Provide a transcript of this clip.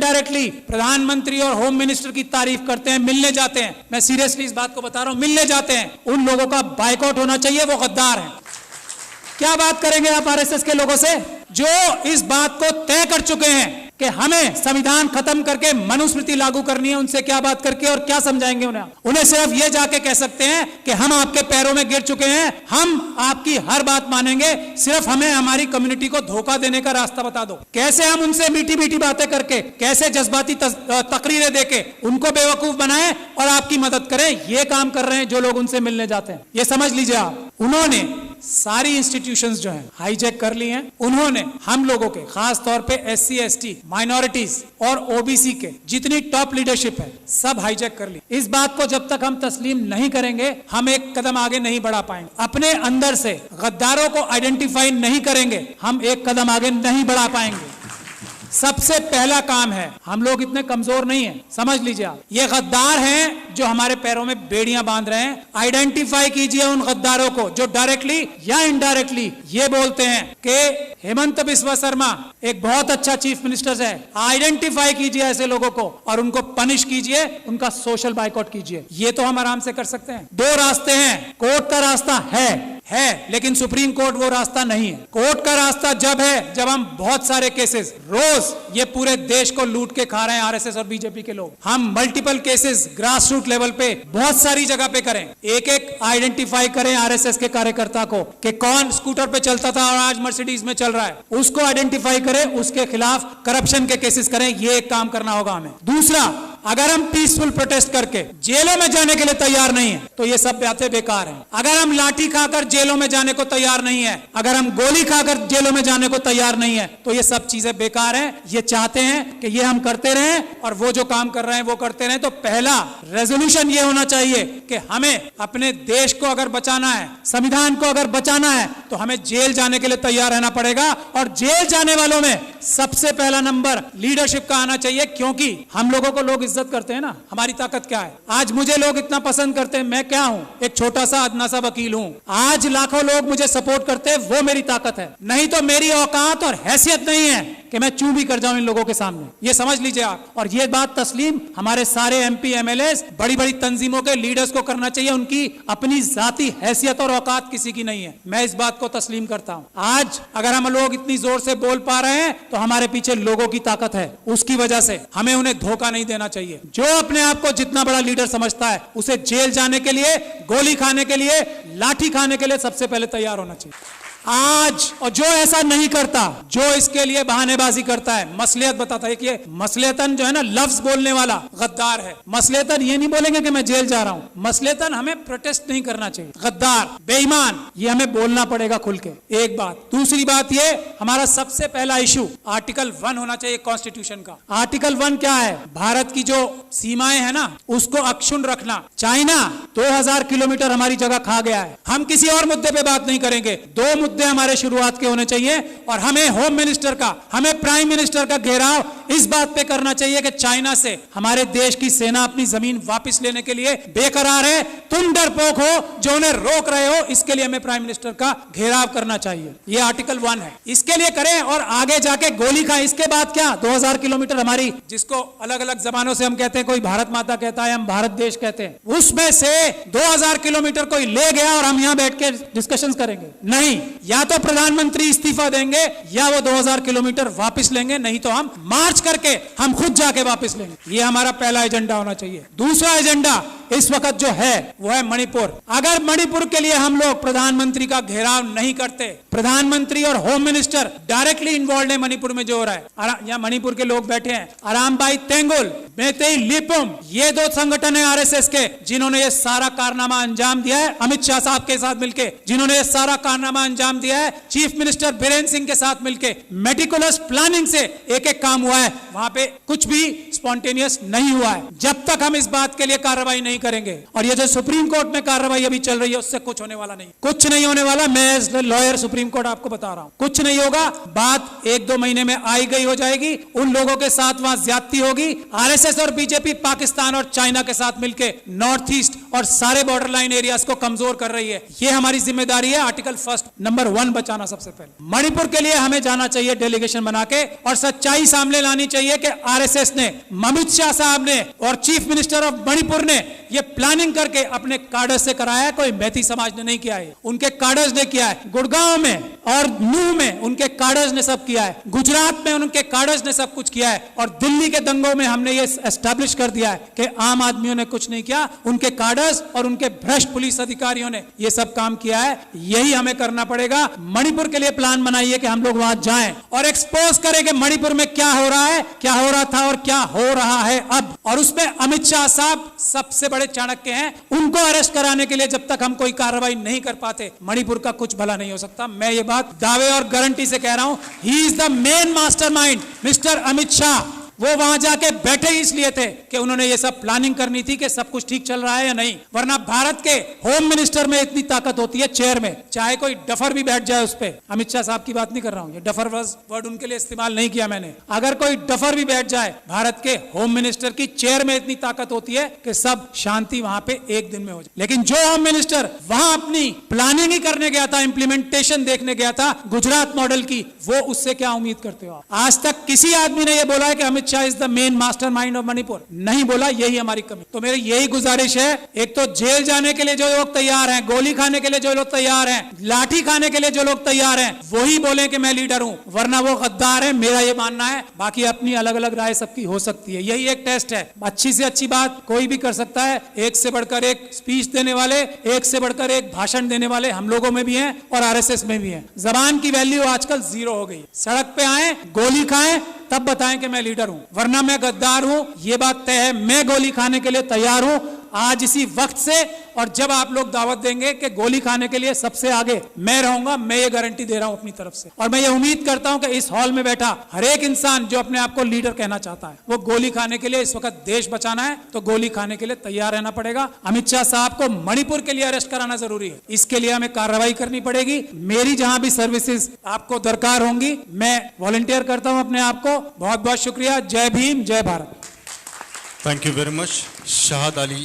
Indirectly प्रधानमंत्री और home minister की तारीफ करते हैं, मिलने जाते हैं, मैं सीरियसली इस बात को बता रहा हूं, मिलने जाते हैं, उन लोगों का बायकॉट होना चाहिए, वो गद्दार हैं। क्या बात करेंगे आप आरएसएस के लोगों से जो इस बात को तय कर चुके हैं कि हमें संविधान खत्म करके मनुस्मृति लागू करनी है? उनसे क्या बात करके और क्या समझाएंगे उन्हें? उन्हें सिर्फ ये जाके कह सकते हैं कि हम आपके पैरों में गिर चुके हैं, हम आपकी हर बात मानेंगे, सिर्फ हमें हमारी कम्युनिटी को धोखा देने का रास्ता बता दो। कैसे हम उनसे मीठी मीठी बातें करके, कैसे जज्बाती तकरीरें देके उनको बेवकूफ बनाएं और आपकी मदद करें, ये काम कर रहे हैं जो लोग उनसे मिलने जाते हैं। ये समझ लीजिए आप, उन्होंने सारी इंस्टीट्यूशंस जो हैं हाईजैक कर ली हैं। उन्होंने हम लोगों के, खास तौर पे एससी एसटी, माइनॉरिटीज और ओबीसी के जितनी टॉप लीडरशिप है सब हाईजैक कर ली। इस बात को जब तक हम तस्लीम नहीं करेंगे हम एक कदम आगे नहीं बढ़ा पाएंगे। अपने अंदर से गद्दारों को आइडेंटिफाई नहीं करेंगे हम एक कदम आगे नहीं बढ़ा पाएंगे। सबसे पहला काम है, हम लोग इतने कमजोर नहीं हैं, समझ लीजिए आप, ये गद्दार हैं जो हमारे पैरों में बेड़ियां बांध रहे हैं। आइडेंटिफाई कीजिए उन गद्दारों को जो डायरेक्टली या इनडायरेक्टली ये बोलते हैं कि हेमंत बिस्वा शर्मा एक बहुत अच्छा चीफ मिनिस्टर है। आइडेंटिफाई कीजिए ऐसे लोगों को और उनको पनिश कीजिए, उनका सोशल बाइकआउट कीजिए। ये तो हम आराम से कर सकते हैं। दो रास्ते हैं, कोर्ट का रास्ता है लेकिन सुप्रीम कोर्ट वो रास्ता नहीं है। कोर्ट का रास्ता जब है जब हम बहुत सारे केसेस, रोज ये पूरे देश को लूट के खा रहे हैं आरएसएस और बीजेपी के लोग, हम multiple cases grass root level पे बहुत सारी जगह पे करें, एक एक आइडेंटिफाई करें आरएसएस के कार्यकर्ता को कि कौन स्कूटर पे चलता था और आज मर्सिडीज में चल रहा है, उसको आइडेंटिफाई करें, उसके खिलाफ करप्शन के केसेस करें। ये एक काम करना होगा हमें। दूसरा, अगर हम पीसफुल प्रोटेस्ट करके जेलों में जाने के लिए तैयार नहीं है तो ये सब बातें बेकार हैं। अगर हम लाठी खाकर जेलों में जाने को तैयार नहीं है, अगर हम गोली खाकर जेलों में जाने को तैयार नहीं है तो ये सब चीजें बेकार हैं। ये चाहते हैं कि ये हम करते रहें और वो जो काम कर रहे हैं वो करते रहें। तो पहला रेजोल्यूशन ये होना चाहिए कि हमें अपने देश को अगर बचाना है, संविधान को अगर बचाना है तो हमें जेल जाने के लिए तैयार रहना पड़ेगा। और जेल जाने वालों में सबसे पहला नंबर लीडरशिप का आना चाहिए, क्योंकि हम लोगों को लोग इज्जत करते हैं ना, हमारी ताकत क्या है। आज मुझे लोग इतना पसंद करते हैं, मैं क्या हूं, एक छोटा सा अदना सा वकील हूं। आज लाखों लोग मुझे सपोर्ट करते हैं, वो मेरी ताकत है। नहीं तो मेरी औकात और हैसियत नहीं है कि मैं चूं भी कर जाऊं इन लोगों के सामने। ये समझ लीजिए आप। और ये बात तस्लीम हमारे सारे एमपी एमएलए, बड़ी बड़ी तंजीमों के लीडर्स को करना चाहिए। उनकी अपनी जाती हैसियत और औकात किसी की नहीं है, मैं इस बात को तस्लीम करता हूं। आज अगर हम लोग इतनी जोर से बोल पा रहे हैं तो हमारे पीछे लोगों की ताकत है, उसकी वजह से हमें उन्हें धोखा नहीं देना चाहिए। जो अपने आप को जितना बड़ा लीडर समझता है उसे जेल जाने के लिए, गोली खाने के लिए, लाठी खाने के लिए सबसे पहले तैयार होना चाहिए आज। और जो ऐसा नहीं करता, जो इसके लिए बहानेबाजी करता है, मसलियत बताता है कि ये मसलियतन जो है ना, लफ्ज बोलने वाला गद्दार है। मसलियतन ये नहीं बोलेंगे कि मैं जेल जा रहा हूं, मसलियतन हमें प्रोटेस्ट नहीं करना चाहिए। गद्दार, बेईमान, ये हमें बोलना पड़ेगा खुल के। एक बात। दूसरी बात, ये हमारा सबसे पहला इशू आर्टिकल 1 होना चाहिए कॉन्स्टिट्यूशन का। आर्टिकल 1 क्या है? भारत की जो सीमाएं है ना उसको अक्षुण्ण रखना। चाइना 2000 किलोमीटर हमारी जगह खा गया है। हम किसी और मुद्दे पे बात नहीं करेंगे, दो मुद्दे हमारे शुरुआत के होने चाहिए। और हमें होम मिनिस्टर का, हमें प्राइम मिनिस्टर का घेराव इस बात पे करना चाहिए कि चाइना से हमारे देश की सेना अपनी जमीन वापस लेने के लिए बेकरार है। तुम डरपोक हो जो उन्हें रोक रहे हो, इसके लिए हमें प्राइम मिनिस्टर का घेराव करना चाहिए। ये आर्टिकल 1 है, इसके लिए करें। और आगे जाके गोली खाएं। इसके बाद क्या, 2000 किलोमीटर हमारी, जिसको अलग अलग जबानों से हम कहते हैं, कोई भारत माता कहता है, हम भारत देश कहते हैं, उसमें से 2000 किलोमीटर कोई ले गया और हम यहां बैठ के डिस्कशन करेंगे? नहीं। या तो प्रधानमंत्री इस्तीफा देंगे या वो 2000 किलोमीटर वापस लेंगे, नहीं तो हम मार्च करके हम खुद जाके वापस लेंगे। ये हमारा पहला एजेंडा होना चाहिए। दूसरा एजेंडा इस वक्त जो है वो है मणिपुर। अगर मणिपुर के लिए हम लोग प्रधानमंत्री का घेराव नहीं करते, प्रधानमंत्री और होम मिनिस्टर डायरेक्टली इन्वॉल्व है मणिपुर में जो हो रहा है। यहाँ मणिपुर के लोग बैठे हैं, अरामबाई तेंगुल, मेतेई लिपुम, ये दो संगठन है आरएसएस के जिन्होंने ये सारा कारनामा अंजाम दिया है। अमित शाह साहब के साथ मिलकर जिन्होंने ये सारा कारनामा अंजाम दिया है, चीफ मिनिस्टर बीरेन सिंह के साथ मिलकर मेटिकुलस प्लानिंग से एक एक काम हुआ है। वहां पे कुछ भी स्पॉन्टेनियस नहीं हुआ है। जब तक हम इस बात के लिए कार्रवाई नहीं करेंगे। और ये जो सुप्रीम कोर्ट में कार्रवाई अभी चल रही है उससे कुछ होने वाला नहीं, कुछ नहीं होने वाला। मैं एज लॉयर सुप्रीम कोर्ट आपको बता रहा हूं, कुछ नहीं होगा। बात 1-2 महीने में आई गई हो जाएगी। उन लोगों के साथ वहां ज्यादती होगी। आरएसएस और बीजेपी पाकिस्तान और चाइना के साथ मिलकर नॉर्थ ईस्ट और सारे बॉर्डर लाइन एरियाज को कमजोर कर रही है। ये हमारी जिम्मेदारी है। आर्टिकल 1 नंबर 1 बचाना सबसे पहले। मणिपुर के लिए हमें जाना चाहिए डेलीगेशन बना के और सच्चाई सामने लानी चाहिए कि आरएसएस ने, अमित शाह साहब ने और चीफ मिनिस्टर ऑफ मणिपुर ने ये प्लानिंग करके अपने कार्डर्स से कराया है। कोई मैती समाज ने नहीं किया है, उनके कार्डर्स ने किया है। गुड़गांव में और नूह में उनके कार्डर्स ने सब किया है। गुजरात में उनके कार्डर्स ने सब कुछ किया है। और दिल्ली के दंगों में हमने ये एस्टैब्लिश कर दिया है कि आम आदमियों ने कुछ नहीं किया, उनके कार्डर्स और उनके भ्रष्ट पुलिस अधिकारियों ने ये सब काम किया है। यही हमें करना पड़ेगा। मणिपुर के लिए प्लान बनाइए कि हम लोग वहां जाएं और एक्सपोज करें कि मणिपुर में क्या हो रहा है, क्या हो रहा था और क्या हो रहा है अब। और उसमें अमित शाह साहब सबसे बड़े चाणक्य हैं। उनको अरेस्ट कराने के लिए जब तक हम कोई कार्रवाई नहीं कर पाते, मणिपुर का कुछ भला नहीं हो सकता। मैं ये बात दावे और गारंटी से कह रहा हूं। He is the main mastermind mister Amit Shah. वो वहां जाके बैठे ही इसलिए थे कि उन्होंने ये सब प्लानिंग करनी थी कि सब कुछ ठीक चल रहा है या नहीं। वरना भारत के होम मिनिस्टर में इतनी ताकत होती है, चेयर में, चाहे कोई डफर भी बैठ जाए उस पे। अमित शाह साहब की बात नहीं कर रहा हूं, ये डफर वर्ड उनके लिए इस्तेमाल नहीं किया मैंने। अगर कोई डफर भी बैठ जाए, भारत के होम मिनिस्टर की चेयर में इतनी ताकत होती है कि सब शांति वहां पे एक दिन में हो जाए। लेकिन जो होम मिनिस्टर वहां अपनी प्लानिंग ही करने गया था, इंप्लीमेंटेशन देखने गया था गुजरात मॉडल की, वो उससे क्या उम्मीद करते हो? आज तक किसी आदमी ने यह बोला है कि Amit Shah is the main mastermind of Manipur? नहीं बोला। यही हमारी कमी। तो मेरी यही गुजारिश है, एक तो जेल जाने के लिए जो लोग तैयार हैं, गोली खाने के लिए जो लोग तैयार हैं, लाठी खाने के लिए जो लोग तैयार हैं, वही बोले कि मैं लीडर हूं, वरना वो गद्दार है। मेरा ये मानना है। बाकी अपनी अलग अलग राय सबकी हो सकती है। यही एक टेस्ट है। अच्छी से अच्छी बात कोई भी कर सकता है। एक से बढ़कर एक स्पीच देने वाले, एक से बढ़कर एक भाषण देने वाले हम लोगों में भी हैं और आरएसएस में भी हैं। जबान की वैल्यू आजकल 0 हो गई। सड़क पे आए, गोली खाएं, तब बताएं कि मैं लीडर हूं, वरना मैं गद्दार हूं। ये बात तय है। मैं गोली खाने के लिए तैयार हूं आज इसी वक्त से। और जब आप लोग दावत देंगे कि गोली खाने के लिए सबसे आगे मैं रहूंगा, मैं ये गारंटी दे रहा हूं अपनी तरफ से। और मैं ये उम्मीद करता हूं कि इस हॉल में बैठा हर एक इंसान जो अपने आप को लीडर कहना चाहता है, वो गोली खाने के लिए, इस वक्त देश बचाना है तो गोली खाने के लिए तैयार रहना पड़ेगा। अमित शाह साहब को मणिपुर के लिए अरेस्ट कराना जरूरी है। इसके लिए हमें कार्रवाई करनी पड़ेगी। मेरी जहां भी सर्विसेज आपको दरकार होंगी, मैं वॉलंटियर करता हूं अपने आप को। बहुत बहुत शुक्रिया। जय भीम, जय Bharat. Thank you very much, Shahad Ali.